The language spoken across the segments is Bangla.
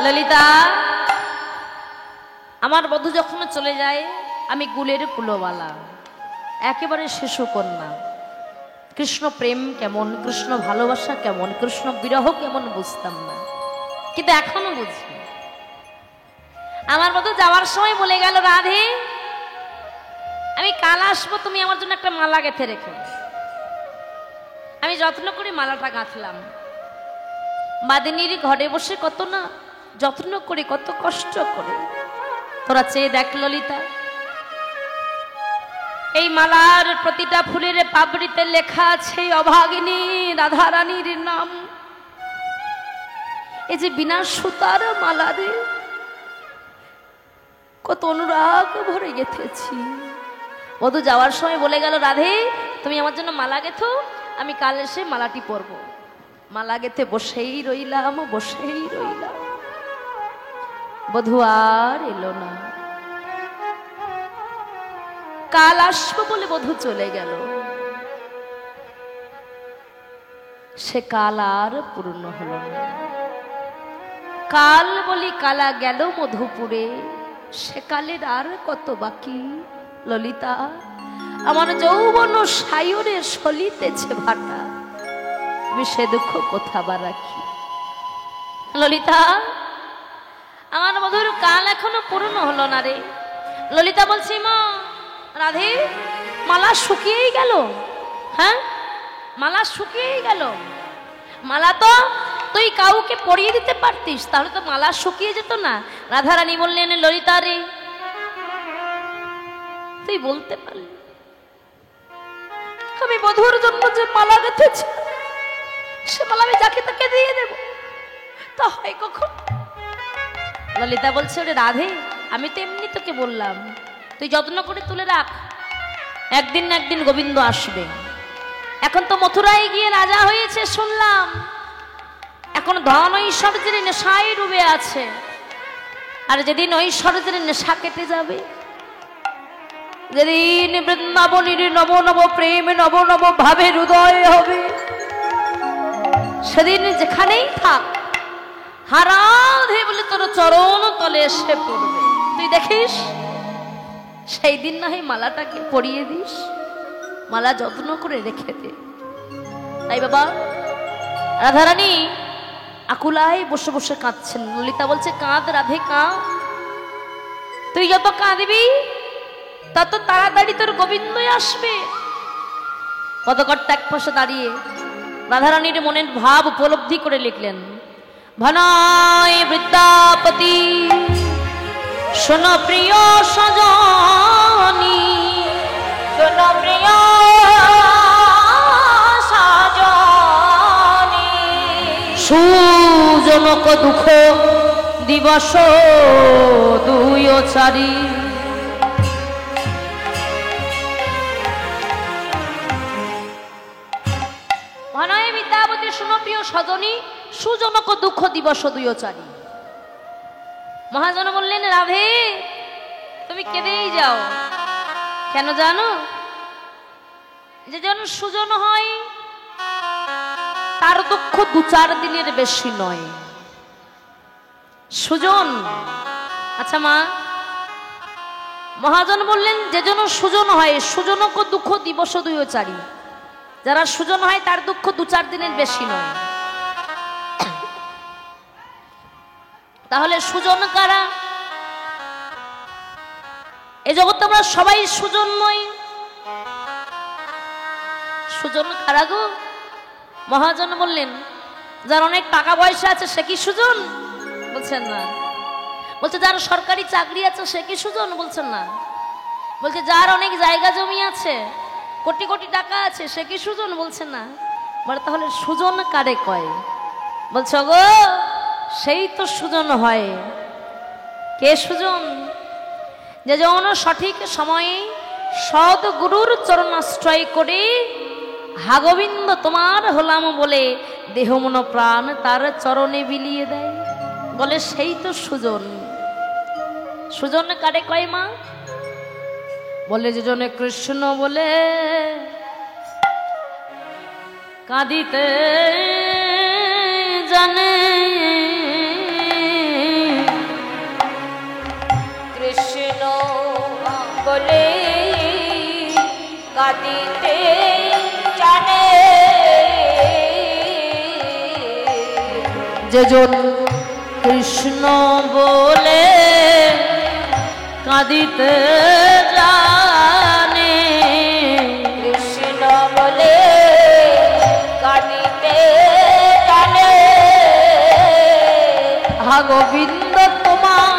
ললিতা, আমার বধূ যখন চলে যায় আমি কুলের কুলবালা, একেবারে শিশু কন্যা। কৃষ্ণ প্রেম কেমন, কৃষ্ণ ভালোবাসা কেমন, কৃষ্ণ বিরহ কেমন বুঝতাম না, কিন্তু এখনো বুঝি। আমার বধূ যাওয়ার সময় বলে গেল, রাধে আমি কাল আসবো, তুমি আমার জন্য একটা মালা গেঁথে রেখো। আমি যত্ন করে মালাটা গাঁথলাম। বাদিনীর ঘরে বসে কত না যত্ন করে, কত কষ্ট করে। তোরা চেয়ে দেখ ললিতা, এই মালার প্রতিটা ফুলের পাপড়িতে লেখা আছে অভাগিনী রাধারানীর নাম। এই যে বিনা সুতার মালা রে, কত অনুরাগ ভরে গেঁথেছি। বধূ যাওয়ার সময় বলে গেল, রাধে তুমি আমার জন্য মালা গেঁথো, আমি কাল এসে মালাটি পরবো। মালা গেঁথে বসেই রইলাম, বসেই রইলাম। বধূ আর এলো না। কাল আসবো বলে বধূ চলে গেল। সে কাল আর পূর্ণ হলো না। কাল বলি কালা গেল মধুপুরে, সে কালের আর কত বাকি। ললিতা, আমার যৌবন সায়রে সলিতেছে ভাটা, আমি সে দুঃখ কোথা বা রাখি। ললিতা, আমার মধুর কাল এখনো পূর্ণ হলো না রে। ললিতা বলছি, মা রাধে মালা শুকিয়েই গেল। হ্যাঁ, মালা শুকিয়েই গেল। মালা তো তুই কাউকে পরিয়ে দিতে পারতিস, তাহলে তো মালা শুকিয়ে যেত না। রাধারানী বললেন, ললিতা রে তুই বলতে পারলি আমি বধুর জন্য যে মালা গেঁথেছি সে মালা আমি যাকে তাকে দিয়ে দেব, তা হয় কখন? ললিতা বলছে, ওরে রাধে আমি তো এমনি তোকে বললাম, তুই যত্ন করে তুলে রাখ, একদিন না একদিন গোবিন্দ আসবে। এখন তো মথুরায় গিয়ে রাজা হয়েছে শুনলাম, এখন ধন ঐশ্বর্যের নেশায় ডুবে আছে। আর যেদিন ঐশ্বর্যের নেশা কেটে যাবে, যেদিন বৃন্দাবনীর নব নব প্রেম নব নব ভাবের উদয় হবে, সেদিন যেখানেই থাক হারাধে বলে তোর চরণ তলে এসে পড়বে। তুই দেখিস, সেই দিন না হয় মালাটাকে পরিয়ে দিস, মালা যত্ন করে রেখে দে। তাই বাবা রাধারানী আকুলায় বসে বসে কাঁদছেন। ললিতা বলছে, কাঁদ রাধে কাঁদ, তুই যত কাঁদবি তত তাড়াতাড়ি তোর গোবিন্দই আসবে। পদকর্তা এক পাশে দাঁড়িয়ে রাধারানীর মনের ভাব উপলব্ধি করে লিখলেন, ভনায় বৃদ্ধাপতি শোন প্রিয় সজনী, শোন প্রিয় সজনী, সুজনক দুঃখ দিবস দুই ও চারি। ভনায় বিদ্যাপতি শোন প্রিয় সজনী, সুজনক দুঃখ দিবস দুই ও চারি। মহাজন বললেন, রাধে তুমি কেঁদেই যাও কেন জানো? যে জন সুজন হয় তার দুঃখ দু চার দিনের বেশি নয়। সুজন, আচ্ছা মা, মহাজন বললেন যে জন সুজন হয়, সুজনক দুঃখ দিবস দুই ও চারি। যারা সুজন হয় তার দুঃখ দু চার দিনের বেশি নয়। তাহলে সুজন কারা? এ জগৎ আমরা সবাই সুজন নই। সুজন কারা গো? মহাজন বললেন, যার অনেক টাকা পয়সা আছে সে কি সুজন? বলছেন না। বলছে যার সরকারি চাকরি আছে সে কি সুজন? বলছেন না। বলছে যার অনেক জায়গা জমি আছে, কোটি কোটি টাকা আছে সে কি সুজন? বলছেন না। বলে তাহলে সুজন কারে কয়? বলছে গো সেই তো সুজন হয়। কে সুজন? যে যেমন সঠিক সময়ে সৎ গুরুর চরণাশ্রয় করে হাগোবিন্দ তোমার হলাম বলে দেহ মন প্রাণ তার চরণে বিলিয়ে দেয়, বলে সেই তো সুজন। সুজন কারে কয় মা? বলে যে জনে কৃষ্ণ বলে কাঁদিতে জানে, কাঁদিতে জানে যেজন কৃষ্ণ বলে কাঁদিতে জানে কৃষ্ণ বলে কাঁদিতে জানে হা গোবিন্দ তোমার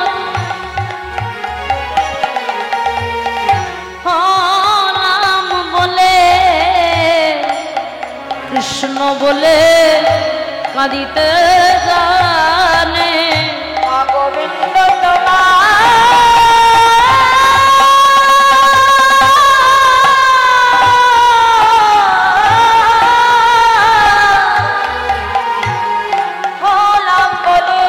নাম বলে কৃষ্ণ বলে কাঁদিতে জানে গোবিন্দ তোমার নাম বলে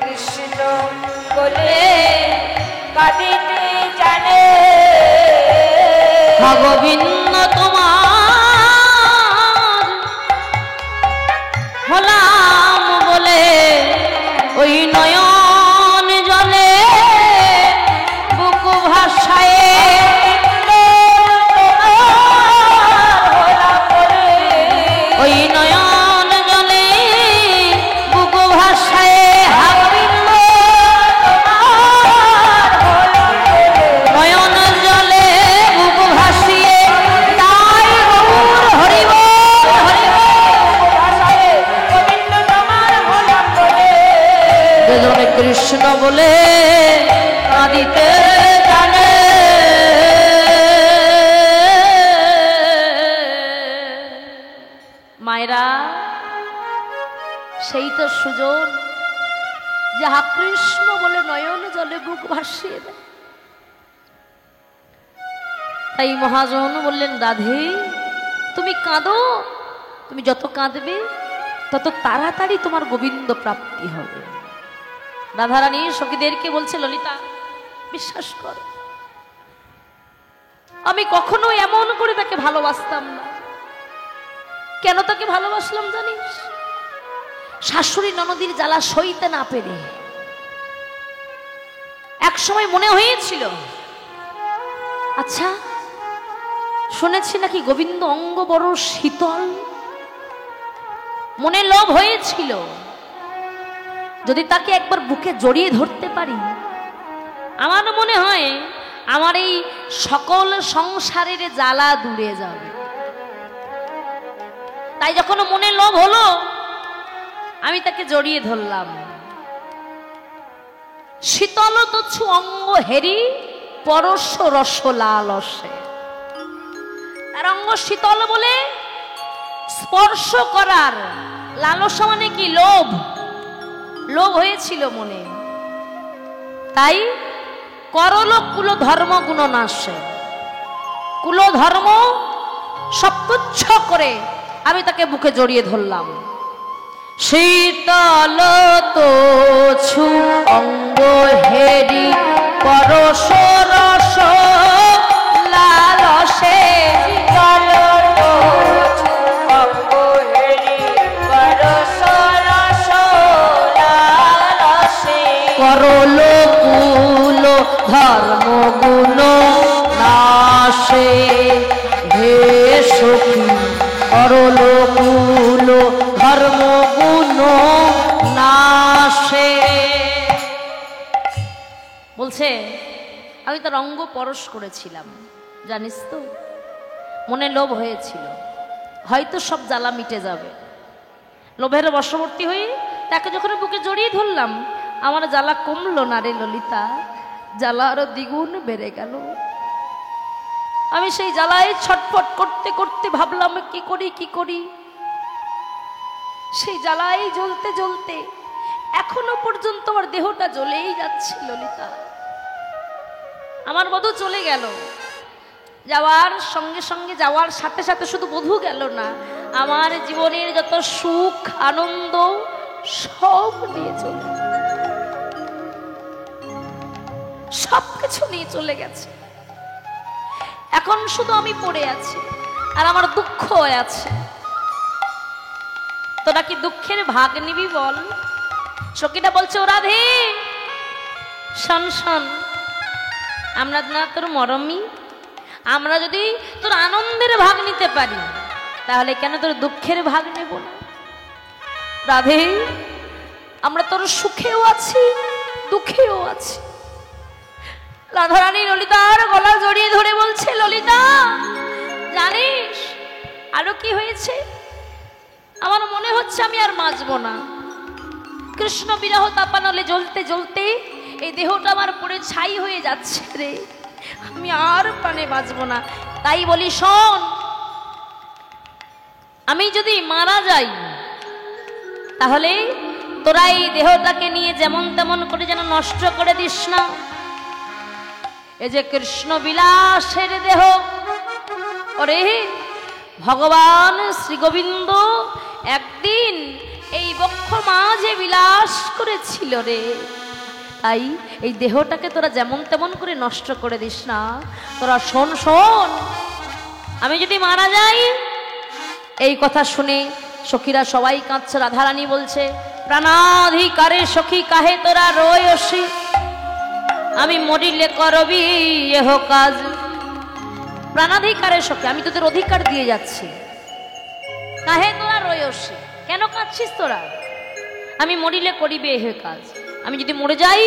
কৃষ্ণ বলে কাঁদিতে জানে গোবিন্দ তোমার হলাম বলে ওই নয়ন জলে বুক ভাষায় ওই নয়ন জলে বুক ভাষায় নয়ন জলে বুক ভাসিয়ে তাই গৌর হরি বল হরি যেজনে কৃষ্ণ বলে কাঁদিতে জানে মায়েরা সেই তো সুজন যাহা কৃষ্ণ বলে নয়ন জলে বুক ভাসিয়ে দেয়। তাই মহাজন বললেন রাধে তুমি কাঁদো, তুমি যত কাঁদবে তত তাড়াতাড়ি তোমার গোবিন্দ প্রাপ্তি হবে। রাধারানী সখীদেরকে বলছে ললিতা বিশ্বাস কর আমি কখনো এমন করে তাকে ভালোবাসতাম না। কেন তাকে ভালোবাসলাম জানিস? শাশুড়ি ননদীর জ্বালা সইতে না পেরে এক সময় মনে হয়েছিল আচ্ছা শুনেছি নাকি গোবিন্দ অঙ্গ বড় শীতল, মনে লোভ হয়েছিল যদি তাকে একবার বুকে জড়িয়ে ধরতে পারি আমার মনে হয় আমার এই সকল সংসারের জ্বালা দূরে যাবে। তাই যখন মনে লোভ হলো আমি তাকে জড়িয়ে ধরলাম। শীতল তছু অঙ্গ হেরি পরশ রস লালসে, তার অঙ্গ শীতল বলে স্পর্শ করার লালসা মানে কি লোভ, লোভ হয়েছিল মনে। তাই করল কুল ধর্ম গুণ নাশে, কুল ধর্ম সব তুচ্ছ করে আমি তাকে বুকে জড়িয়ে ধরলাম। শীতল তছু অঙ্গ হেরি পরশ রস লালসে, শীতল তছু অঙ্গ হেরি পরশ রস লালসে, করল কুল ধর্ম গুণ নাশে। হে সখী করল কুল ধর্ম গুণ নাশে। বলছে আমি তার অঙ্গ পরশ করেছিলাম, জানিস তো মনে লোভ হয়েছিল হয়তো সব জ্বালা মিটে যাবে। লোভের বশবর্তী হয়ে তাকে যখন বুকে জড়িয়ে ধরলাম আমার জ্বালা কমলো না রে ললিতা, জ্বালা আরো দ্বিগুণ বেড়ে গেল। আমি সেই জ্বালায় ছটফট করতে করতে ভাবলাম কি করি কি করি। সেই জ্বালায় জ্বলতে জ্বলতে এখনো পর্যন্ত আমার দেহটা জ্বলেই যাচ্ছে ললিতা। আমার বধূ চলে গেল, যাওয়ার সঙ্গে সঙ্গে যাওয়ার সাথে সাথে শুধু বধূ গেল না, আমার জীবনের যত সুখ আনন্দ সব নিয়ে চলে, সবকিছু নিয়ে চলে গেছে। এখন শুধু আমি পড়ে আছি আর আমার দুঃখ আছে। তোরা কি দুঃখের ভাগ নিবি বল? সখীটা বলছে, ও রাধে শোন শোন, আমরা না তোর মরমী, আমরা যদি তোর আনন্দের ভাগ নিতে পারি তাহলে কেন তোর দুঃখের ভাগ নেব না? রাধে, আমরা তোর সুখেও আছি দুঃখেও আছি। রাধারানী ললিতার গলা জড়িয়ে ধরে বলছে, ললিতা জানিস আরো কি হয়েছে? আমার মনে হচ্ছে আমি আর বাঁচবো না। কৃষ্ণ বিরহ তাপানলে জ্বলতে জ্বলতে এই দেহটা আমার পুরো ছাই হয়ে যাচ্ছে রে, আমি আর প্রাণে বাঁচবো না। তাই বলি শোন, আমি যদি মারা যাই তাহলে তোরা এই দেহটাকে নিয়ে যেমন তেমন করে যেন নষ্ট করে দিস না। এই যে কৃষ্ণ বিলাসের দেহ, ওরে ভগবান শ্রী গোবিন্দ একদিন এই বক্ষ মাঝে বিলাস করেছিল রে, তাই এই দেহটাকে তোরা যেমন তেমন করে নষ্ট করে দিস না। তোরা শোন শোন, আমি যদি মারা যাই, এই কথা শুনে সখীরা সবাই কাঁদছে। রাধারানী বলছে, প্রাণাধিকারে সখী কাহে তোরা রয়সি, আমি মরিলে করবি এহ কাজ। প্রাণাধিকারে সখী, আমি তোদের অধিকার দিয়ে যাচ্ছি, কাহে তোরা রয়সি, কেন কাঁদছিস তোরা? আমি মরিলে করিবে এহ কাজ, আমি যদি মরে যাই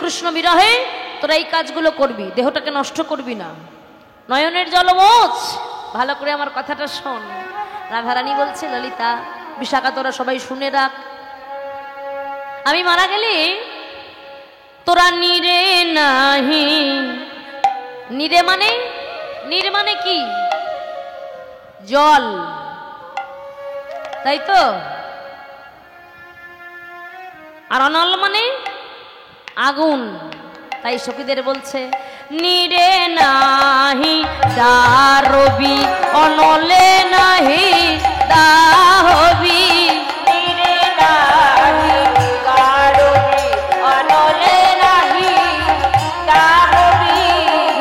কৃষ্ণ বিরহে তোরা এই কাজগুলো করবি, দেহটাকে নষ্ট করবি না। নয়নের জল মোচ, ভালো করে আমার কথাটা শোন। রাধারানী বলছে, ললিতা বিশাখা তোরা সবাই শুনে রাখ, আমি মারা গেলে তোরা নিরে নাহি, নিরে মানে, নির মানে কি? জল, তাই তো। আর অনল মানে আগুন, তাই সখীদের বলছে, নিরে নাহি দারবি, অনলে নাহি দাহবি। নিরে নাহি কারবি, অনলে নাহি দাহবি।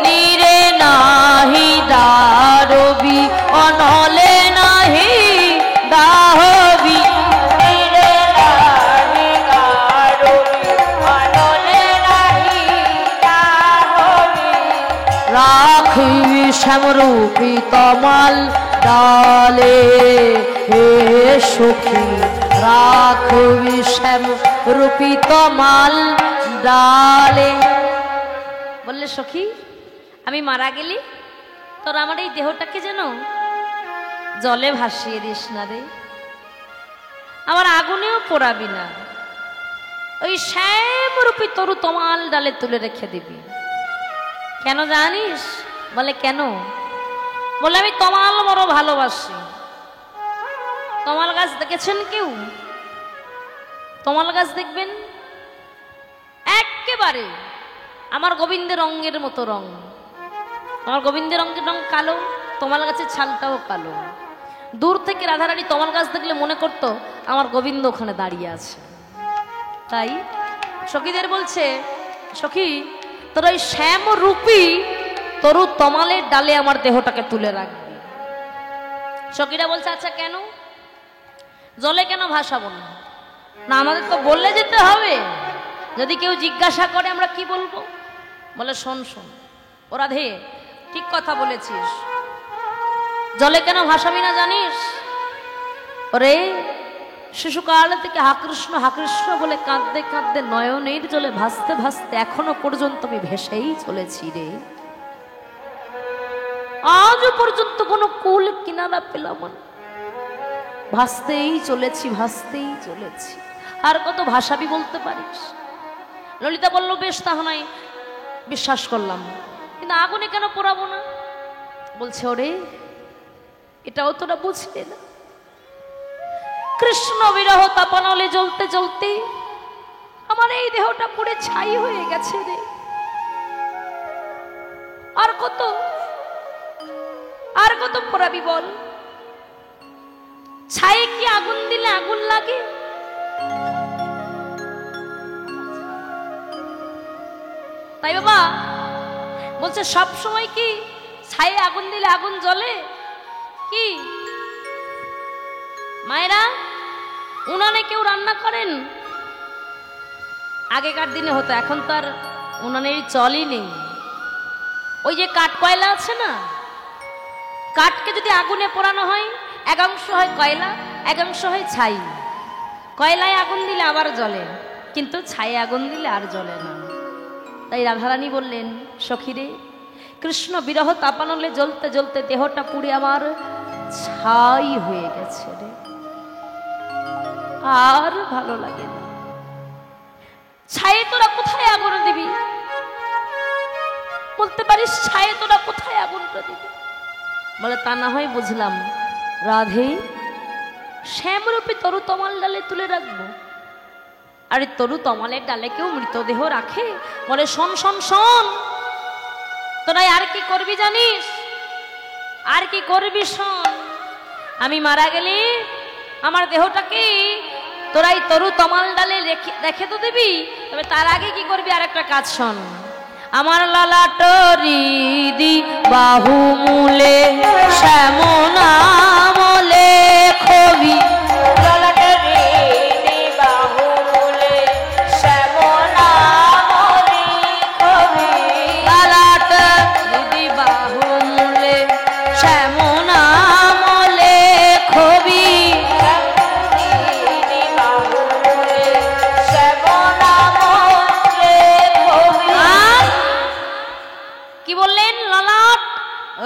নিরে নাহি দারবি, অনলে নাহি দাহবি। নিরে নাহি কারবি, অনলে নাহি দাহবি। রাখিবি শ্যামরূপী তমাল ডালে, হে সখী রাখিবি শ্যামরূপী তমাল ডালে। বললে সখী, আমি মারা গেলি তোর আমার এই দেহটাকে যেন জলে ভাসিয়ে দিস না রে, আমার আগুনেও পোড়াবি না, ওই শ্যামরূপী তরু তমাল ডালে তুলে রেখে দিবি। কেন জানিস? বলে কেন? বলে আমি তমাল বড় ভালোবাসি। তমাল গাছ দেখেছেন কেউ? তমাল গাছ দেখবেন একেবারে আমার গোবিন্দের রঙের মতো রং। আমার গোবিন্দের রঙের রং কালো, তমাল গাছের ছালটাও কালো। দূর থেকে রাধারানী তমাল গাছ দেখলে মনে করতো আমার গোবিন্দ ওখানে দাঁড়িয়ে আছে। তাই সখীদের বলছে, সখী তোর ওই শ্যামরূপী তরু তমালের ডালে আমার দেহটাকে তুলে রাখবি। সখীরা বলছে, আচ্ছা কেন? জলে কেন ভাসাবো না? না আমাদের তো বললে যেতে হবে, যদি কেউ জিজ্ঞাসা করে আমরা কি বলবো? বলে শোন শোন, ও রাধে ঠিক কথা বলেছিস, জলে কেন ভাসাবি না জানিস? ওরে শিশুকাল থেকে হাকৃষ্ণ বলে কাঁদতে কাঁদতে নয়নের জলে ভাসতে ভাসতে এখনো পর্যন্ত আমি ভেসেই চলেছি রে, আজও পর্যন্ত কোনো কুল কিনারা পেলাম না, ভাসতেই চলেছি ভাসতেই চলেছি। আর কত ভাসাবি বলতে পারিস? ললিতা বলল, বেশ তাহলে বিশ্বাস করলাম, কিন্তু আগুনে কেন পোড়াবো না? বলছে, ওরে এটাও তোরা বুঝবে না, কৃষ্ণ বিরহ তাপানলে জ্বলতে জ্বলতে আমার এই দেহটা পুড়ে ছাই হয়ে গেছে রে, আর কত পোড়াবি বল? ছাই কি আগুন দিলে আগুন লাগে? তাই বাবা বলছে, সব সময় কি ছাই আগুন দিলে আগুন জ্বলে? কি মায়েরা উনানে কেউ রান্না করেন? আগেকার দিনে হতো, এখন তো আর উনানের চলই নেই। ওই যে কাঠ কয়লা আছে না, কাঠকে যদি আগুনে পোড়ানো হয় এক অংশ হয় কয়লা, এক অংশ হয় ছাই। কয়লায় আগুন দিলে আবার জ্বলে, কিন্তু ছাই আগুন দিলে আর জ্বলে না। তাই রাধারানী বললেন, সখীরে, কৃষ্ণ বিরহ তাপানলে জ্বলতে জ্বলতে দেহটা পুড়ে আমার ছাই হয়ে গেছে রে, আর ভালো লাগে না। ছায়ে তোরা কোথায় আগুন দিবি? বলতে পারিস ছায়ে তোরা কোথায় আগুনটা দিবি? বলে তা না হয় বুঝলাম, রাধে, শ্যামরূপী তরু তমাল ডালে তুলে রাখবো। আরে তরু তমালের ডালে কেউ মৃতদেহ রাখে? বলে শোন শোন শোন, তোরা আর কি করবি জানিস? আর কি করবি শোন, আমি মারা গেলে আমার দেহটাকে তোরা এই তরু তমাল ডালে রেখে তো দিবি, তবে তার আগে কি করবি আর একটা কাজ শোন। আমার ললাট হৃদি বাহু মূলে শ্যামনামলে খবি, ললাট হৃদি বাহু মূলে শ্যামনামলে খবি, ললাট হৃদি বাহু মূলে শ্যামনামলে খবি, হৃদি বাহু মূলে শ্যামনামলে খবি। কি বললেন? ললাট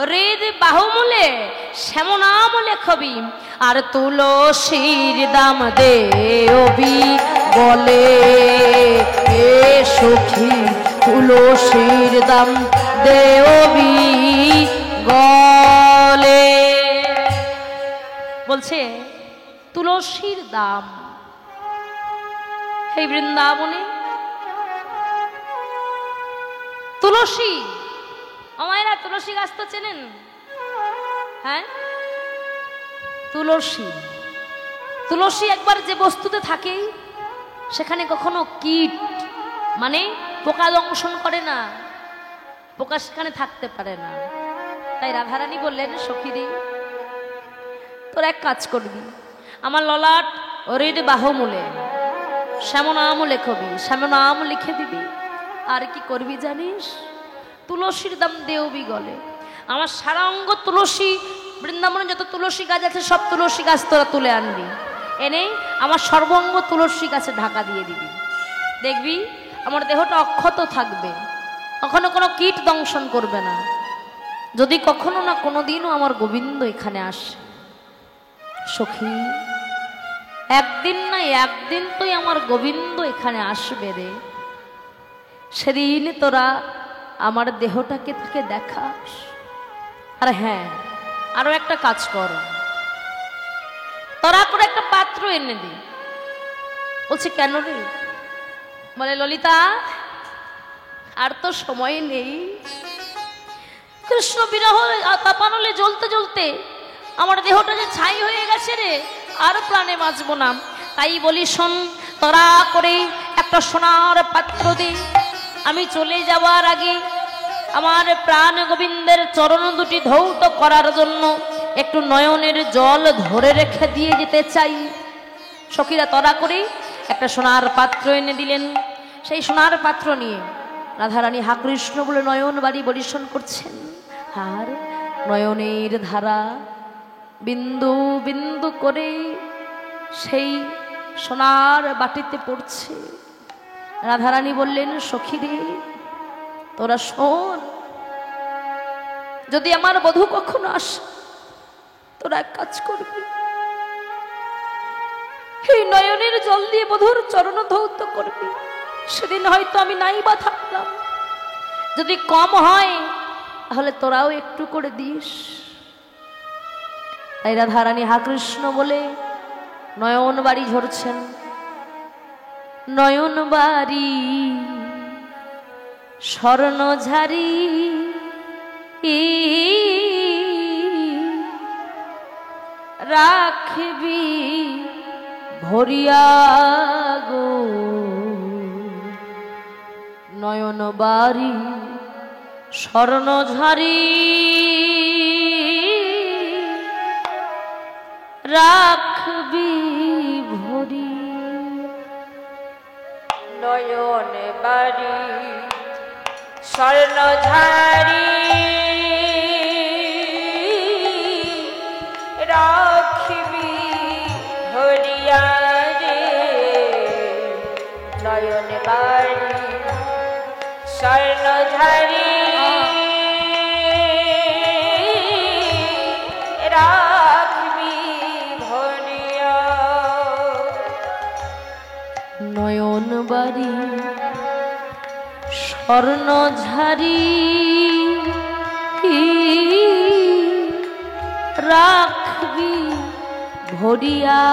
হৃদ বাহুমূলে শ্যামনামলে খবি, আর তুলসীর দাম দেবি বলে, এ সখী তুলসীর দাম দেবি গলে। বলছে তুলসীর দাম এই বৃন্দাবনে, তুলসী, আমায়রা তুলসী গাছ তো চেনেন? হ্যাঁ, তুলসী, তুলসী একবার যে বস্তুতে থাকে সেখানে কখনো কীট মানে পোকা দংশন করে না, পোকা সেখানে থাকতে পারে না। তাই রাধারানী বললেন, সখীরে, তোর এক কাজ করবি, আমার ললাট হৃদ বাহুমূলে শ্যামনাম লেখবি, শ্যামনাম লিখে দিবি। আর কি করবি জানিস? তুলসীর দাম দেবি গলে। আমার সারা অঙ্গ তুলসী, বৃন্দাবনে যত তুলসী গাছ আছে সব তুলসী গাছ তোরা তুলে আনবি, এনে আমার সর্বঙ্গ তুলসী গাছে ঢাকা দিয়ে দিবি। দেখবি আমার দেহটা অক্ষত থাকবে, কখনো কোনো কীট দংশন করবে না। যদি কখনো না কোনোদিনও আমার গোবিন্দ এখানে আসে, সখী, একদিন না একদিন তুই আমার গোবিন্দ এখানে আসবে রে, সেদিন তোরা আমার দেহটাকে থেকে দেখাস। আর হ্যাঁ, আরো একটা কাজ কর, তোরা করে একটা পাত্র এনে দি। বলছে কেন রে? বলে ললিতা, আর তো সময় নেই, কৃষ্ণ বিরহ তাপানলে জ্বলতে জ্বলতে আমার দেহটা যে ছাই হয়ে গেছে রে, আর প্রাণে বাঁচবো না। তাই বলি শোন, তোরা করে একটা সোনার পাত্র দে, আমি চলে যাওয়ার আগে আমার প্রাণ গোবিন্দের চরণ দুটি ধৌত করার জন্য একটু নয়নের জল ধরে রেখে দিয়ে যেতে চাই। সখীরা তরা করে একটা সোনার পাত্র এনে দিলেন। সেই সোনার পাত্র নিয়ে রাধারানী হা কৃষ্ণ বলে নয়ন বাড়ি বরিশন করছেন, আর নয়নের ধারা বিন্দু বিন্দু করে সেই সোনার বাটিতে পড়ছে। রাধারানী বললেন, সখীরে, তোরা শোন, যদি আমার বধূ কখনো আসে, তোরা এক কাজ করবি, এই নয়নের জল দিয়ে বধূর চরণ ধৌত করবি। সেদিন হয়তো আমি নাই বা থাকলাম, যদি কম হয় তাহলে তোরাও একটু করে দিস। তাই রাধারানী হা কৃষ্ণ বলে নয়ন বাড়ি ঝরছেন। নয়ন বাড়ি স্বর্ণঝারি রাখবি ভরিয়া গো, নয়ন বাড়ি স্বর্ণঝারি রাখবি ভরি। নয়ন বাড়ি স্বর্ণধারী রাখিবি ধরিয়া রে নয়ন বাড়ি স্বর্ণধারী রাখিবি ধরিয়া নয়ন বাড়ি স্বর্ণঝারি রাখবি ভরিয়া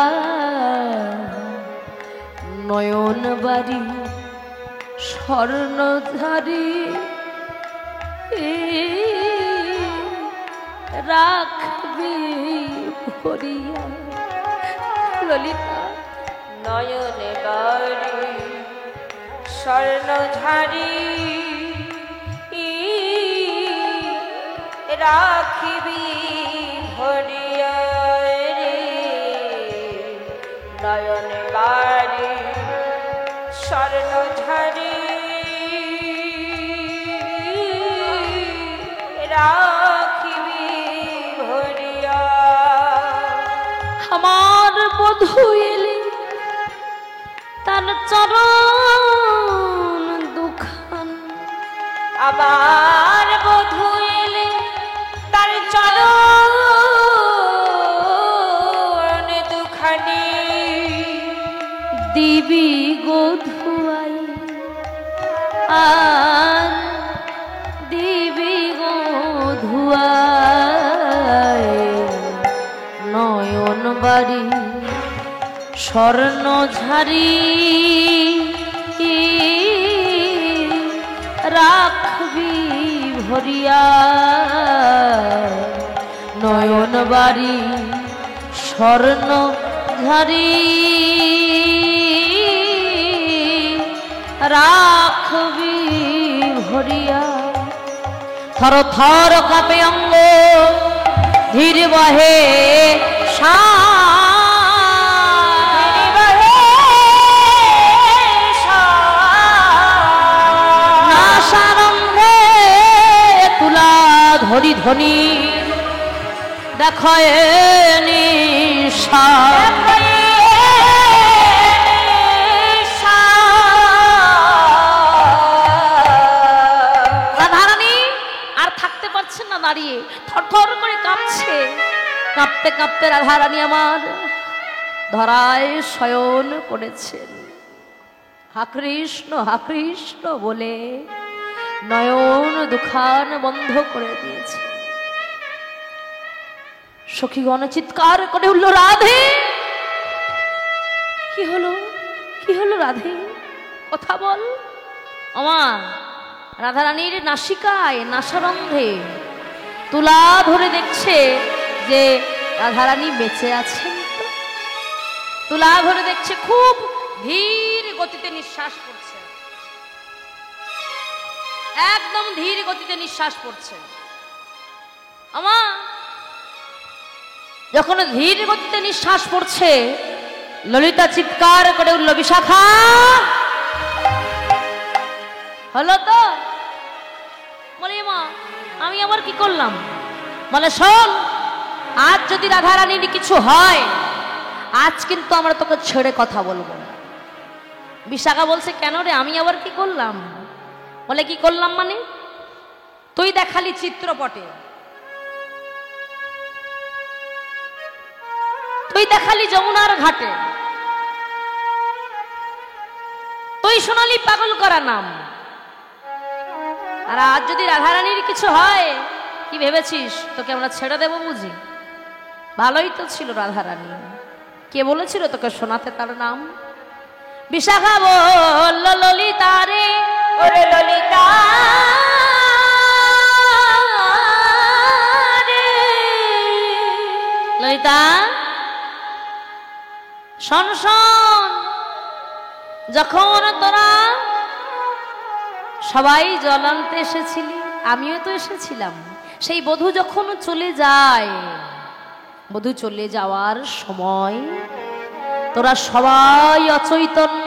নয়ন বাড়ি স্বর্ণঝারি রাখবি ভরিয়া। ললিতা নয়ন বাড়ি স্বর্ণধারী রাখিবি ভরিয়া রে নয়ন বাড়ি স্বর্ণধারী রাখিবি ভরিয়া। আমার বধূ এলে তার চরণ দুখান, আবার বধূ এলে তার চরণ দুখানি দিবি গোধুয়াই আর দিবি গোধুয়াই নয়ন বাড়ি স্বর্ণঝারি রাখবি ভরিয়া নয়ন বাড়ি স্বর্ণঝারি রাখবি ভরিয়া। থর থর কাঁপে অঙ্গ ধীর বহে নাসারঙ্গে তুলা ধরি ধ্বনি দেখে নিশা রাধারানী আর থাকতে পারছেন না, দাঁড়িয়ে থরথর করে কাঁপছে। কাঁপতে কাঁপতে রাধারানী আমার ধরায় শয়ন করেছেন। হা কৃষ্ণ বলে নয়ন দুখান বন্ধ করে দিয়েছে। সখীগণ চিৎকার করে উঠল, রাধে কি হলো, কি হলো রাধে, কথা বল। আমার রাধারানীর নাসিকায় নাসারন্ধে তুলা ধরে দেখছে যে রাধারানী বেঁচে আছেন। তো তুলা ধরে দেখছে খুব ধীর গতিতে নিঃশ্বাস পড়ছে, একদম ধীর গতিতে নিঃশ্বাস পড়ছে। আমার যখন ধীর গতিতে নিঃশ্বাস পড়ছে, ললিতা চিৎকার করে উঠল, বিশাখা হলো তো? বলে মা আমি আবার কি করলাম? বলে শোন, আজ যদি রাধারানীর কিছু হয়, আজ কিন্তু আমরা তোকে ছেড়ে কথা বলবো না। বিশাখা বলছে কেন রে, আমি আবার কি করলাম? বলে কি করলাম মানে, তুই দেখালি চিত্রপটে, তুই দেখালি যমুনার ঘাটে, তুই শোনালি পাগল করা নাম। আর আজ যদি রাধারানীর কিছু হয়, কি ভেবেছিস তোকে আমরা ছেড়ে দেব বুঝি? ভালোই তো ছিল রাধারানী, কে বলেছিল তোকে শোনাতে তার নাম? বিশাখা বলল, ললিতা রে, ওরে ললিতা রে ললিতা শোন শোন, যখন তোরা সবাই জল আনতে এসেছিলি, আমিও তো এসেছিলাম। সেই বধূ যখন চলে যায়, বধূ চলে যাওয়ার সময় তোরা সবাই অচৈতন্য,